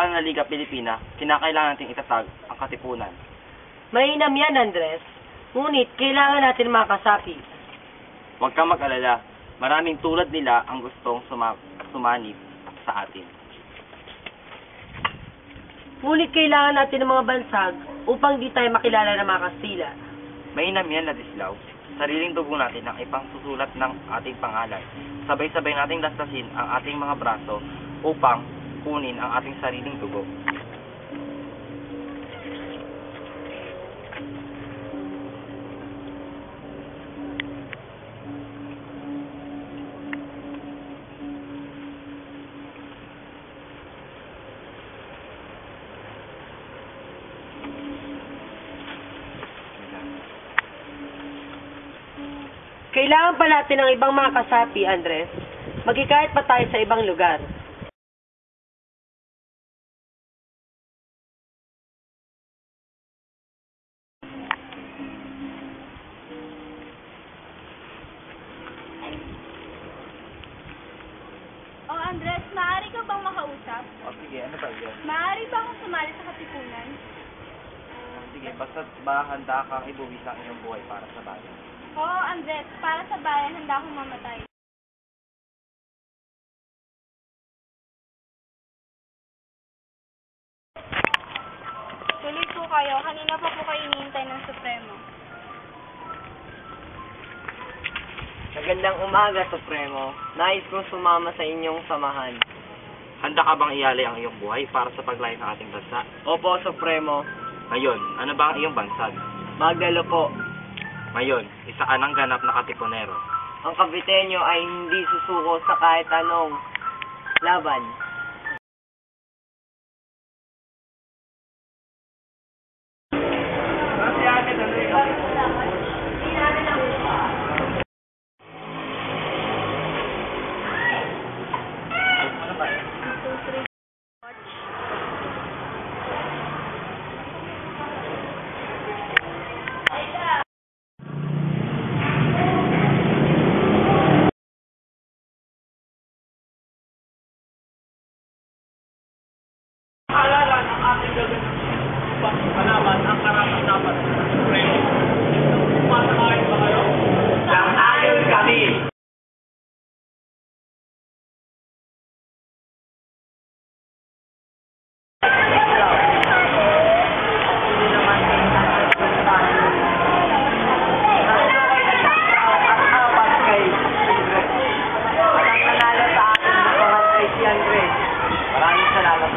pangalan ng Liga Pilipina, kinakailangan natin itatag ang katipunan. Mainam yan, Andres. Ngunit, kailangan natin makasapi. Huwag kang mag-alala. Maraming tulad nila ang gustong sumanib sa atin. Ngunit kailangan natin ng mga bansag upang di tayo makilala ng mga Kastila. Mainam yan, Ladislao. Sariling dugo natin ang ipangsusulat ng ating pangalan. Sabay-sabay nating lastasin ang ating mga braso upang kunin ang ating sariling dugo. Kailangan pa natin ng ibang mga kasapi, Andres. Magkikahit pa tayo sa ibang lugar. Andres, maaari ka bang makausap? O sige, ano ba yun? Maaari ba akong sumali sa katipunan? Sige, basta ba handa kang ibuwis ang iyong buhay para sa bayan? Oo, Andres. Para sa bayan, handa akong mamatay. Tuloy po kayo. Kanina pa po kayo hinihintay ng Supremo. Magandang umaga, Supremo. Nais kong sumama sa inyong samahan. Handa ka bang ialay ang iyong buhay para sa paglayo ng ating bansa? Opo, Supremo. Ngayon, ano ba ang iyong bansag? Magdalo po. Ngayon, isa ka ng ganap na katipunero. Ang kapitenyo ay hindi susuko sa kahit anong laban. Alalan ang ating gagawin upang malaman ang karapat-dapat ng Supremo. Sumasang-ayon ba kayo? Sang-ayon kami! Maraming salamat.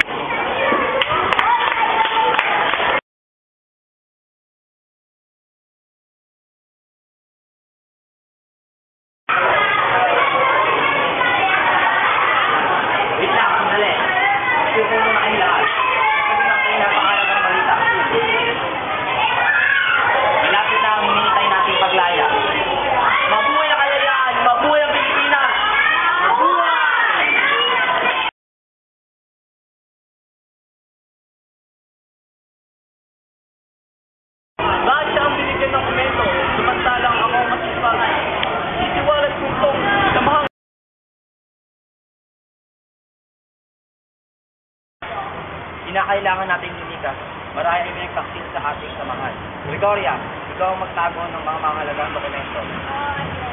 Kinakailangan nating lumikas. Marami ay pinagtaksil sa ating samahan. Gregoria, ikaw ang magtago ng mga mahalagang dokumento. Oo, Andres.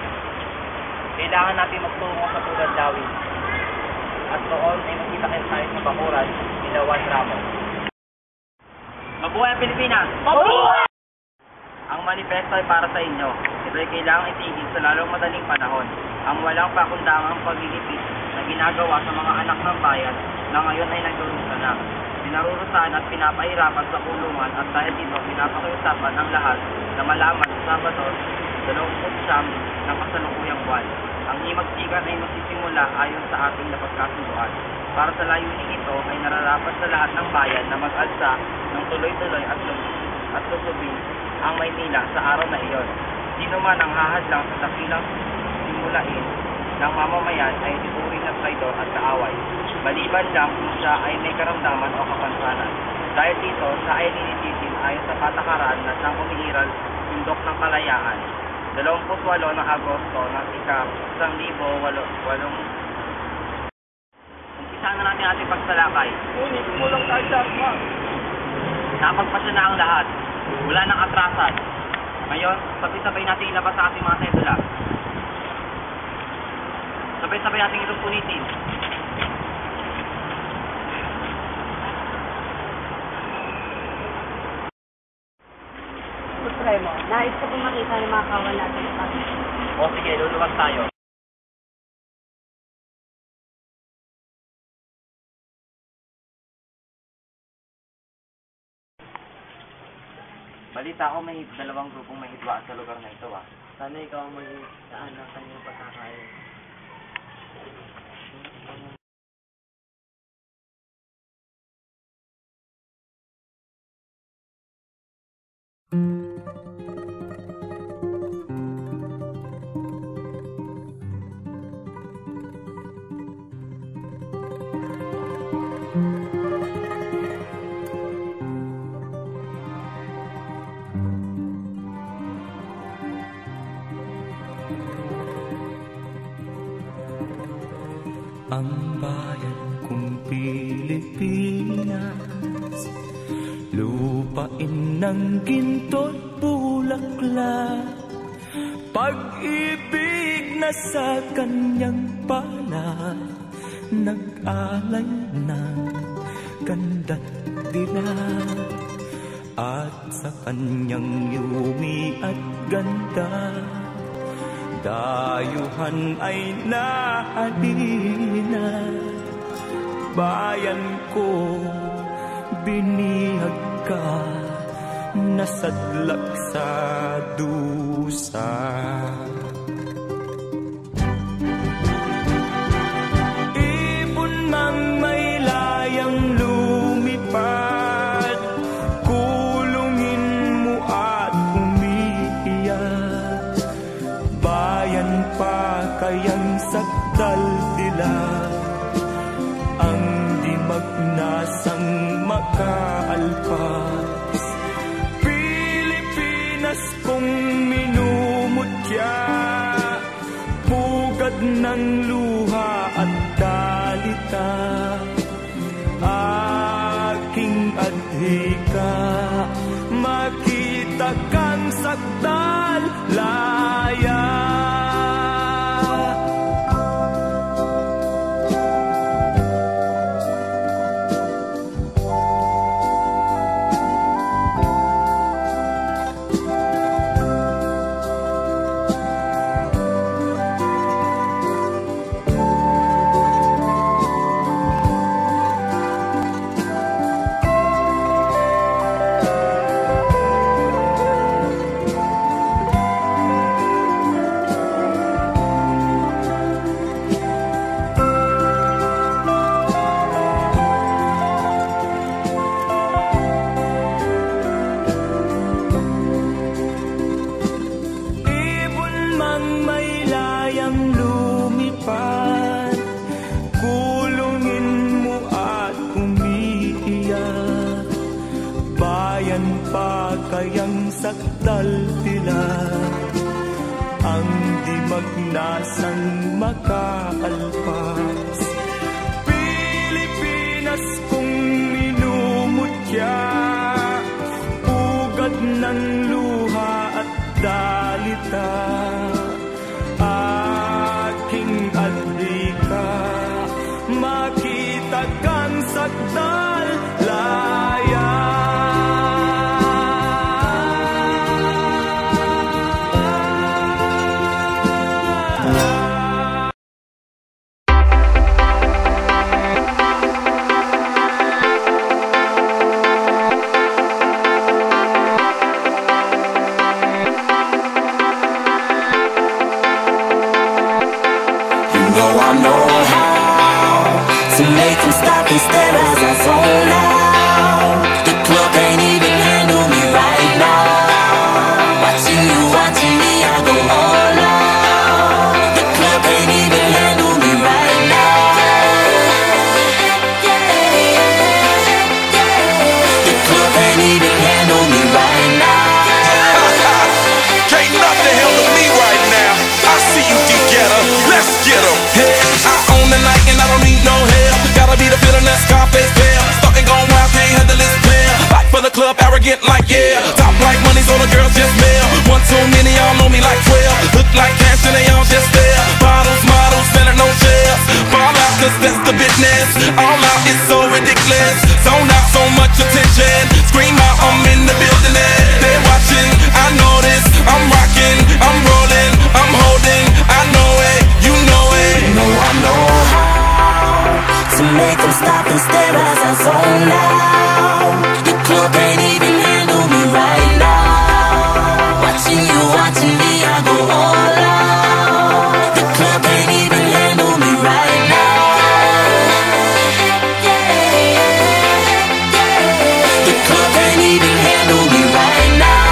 Kailangan natin magtungo sa Tulad Lawin. At noon ay magkita-kita tayo sa bakuran ni Juan Ramos. Mabuhay ang Pilipinas! Mabuhay! Ang manifesto ay para sa inyo. Ito ay kailangang itigil sa lalong madaling panahon. Ang walang pakundangang pagigipit na ginagawa sa mga anak ng bayan na ngayon ay nagdurusa na. Pinarurusahan at pinapahirapan sa kulungan at dahil dito pinapakiusapan ang lahat na malaman sa Sabado 29 ng kasalukuyang buwan. Ang himagsikan ay masisimula ayon sa ating napagkasunduan. Para sa layuning ito ay nararapat sa lahat ng bayan na mag-alsa ng tuloy-tuloy at lusubin ang Maynila sa araw na iyon. Sino man ang hahadlang sa dakilang simulain ng mamamayan ay ituturing na traidor at kaaway. Maliban lang kung siya ay may karamdaman o kapansanan. Dahil dito, siya ay linitisin ayon sa patakaran na siyang umiiral sundok ng kalayaan. 28 ng Agosto ng ika 1880. umpisahan na natin ating pagsalakay. Ngunit kulang tayo sa armas. Napagpasya na ang lahat. Wala nang atrasan. Ngayon, sabay-sabay natin ilabas ang ating mga sedula. Sabay-sabay natin itong punitin. Supremo, nais ko pong makita ng mga kawal natin sa pagkakas. O sige, luluwas tayo. Balita ko may dalawang grupong may hidwaan sa lugar na ito Sana ikaw ang mag-saan ng kanyang pagkakain. Ang bayan kong Pilipinas, lupain ng ginto't bulaklak, pag-ibig na sa kanyang palad, nag-alay ng ganda't dilag, at sa kanyang yumi at ganda, dayuhan ay nahalina. Bayan ko, binihag ka, nasadlak sa dusa. Ibon mang may layang lumipad, kulungin mo at umiiyak. Bayan pa kayang sakdal dilag, ang di magnasang makaalpas. Pilipinas kong minumutya, pugad ng luha at dalita, aking adhika, makita kang sakdal laya. Kayang sakdal dilag, ang di magnasang makaalpas. Pilipinas kong minumutya, pugad ng luha at dalita, aking adhika, makita kang sakdal laya. I know how to make them stop and stare as I zone out. The club can't even handle me right now. Watching you, watching me, I go all out. The club can't even handle me right now. The club can't even handle me right now. Can't nothing handle me right now. I see you, D-Getter. Let's get 'em. Hey, I own the night and I don't need no help. We gotta arrogant like yeah. Top like money, so the girls just mail. One too many, y'all know me like 12. Look like cash and they all just there. Bottles, models, spending no shares. Fall out, cause that's the business. All out is so ridiculous. Zone out, so much attention. Scream out, I'm in the building and they're watching. I know this, I'm rocking, I'm rolling, I'm holding. I know it, you know it. You know I know how to make them stop and stare as I zone out. The club can't even handle me right now. Watching you, watching me, I go all out. The club can't even handle me right now. The club can't even handle me right now.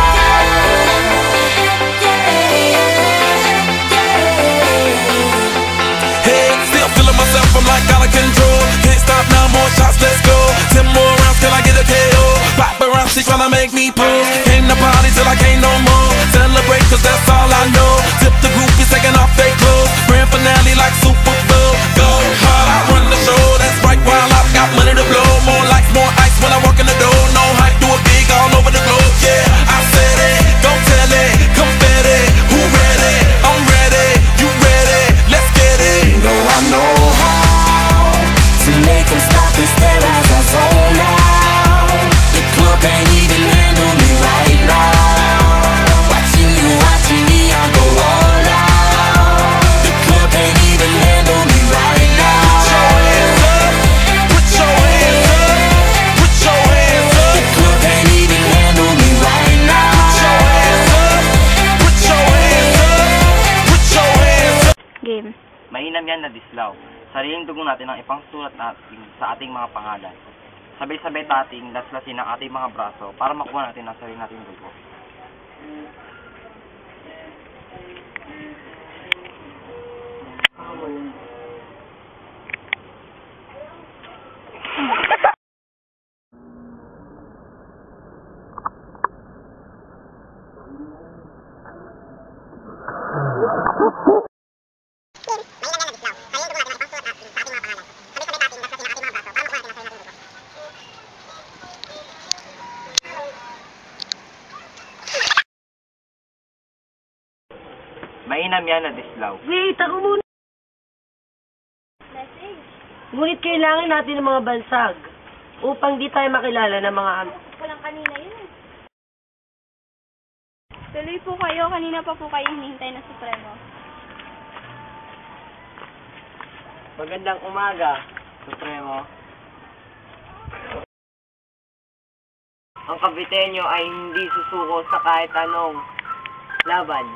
Hey, still feeling myself, I'm like out of control. Can't stop now, more shots, let's go. 10 more rounds till I get a KO. Paparazzi tryna make me pose. Came to party till I can't no more. Celebrate cause that's all I know. Tip the groupies taking off their clothes. Grand finale like Super Bowl. Go hard, I run the show. That's right, while I've got money to blow. More lights, more ice when I walk in the door. No hype, do it big all over the globe. Yeah, I said it, go tell it, confetti. Who ready? I'm ready, you ready? Let's get it. You know I know how to make them stop and stare as I zone out. The club can't even handle me right now. Watching you, watching me, I go all out. The club can't even handle me right now. Put your hands up, put your hands up, The club can't even handle me right now. put your hands up, put your hands up, put your hands up. Game. Mainam yan na dislaw. Sariling dugo natin ang ipangsulat natin sa ating mga pangalan. Sabay-sabay tating laslasin ang ating mga braso para makuha natin ang sarili nating dugo. Mainam yan na dislaw. Wait, ako muna. Message. Ngunit kailangan natin ng mga bansag upang di tayo makilala ng mga Walang kanina yun. Tuloy po kayo. Kanina pa po kayo hinihintay ng Supremo. Magandang umaga, Supremo. Ang kapitenyo ay hindi susuko sa kahit anong laban.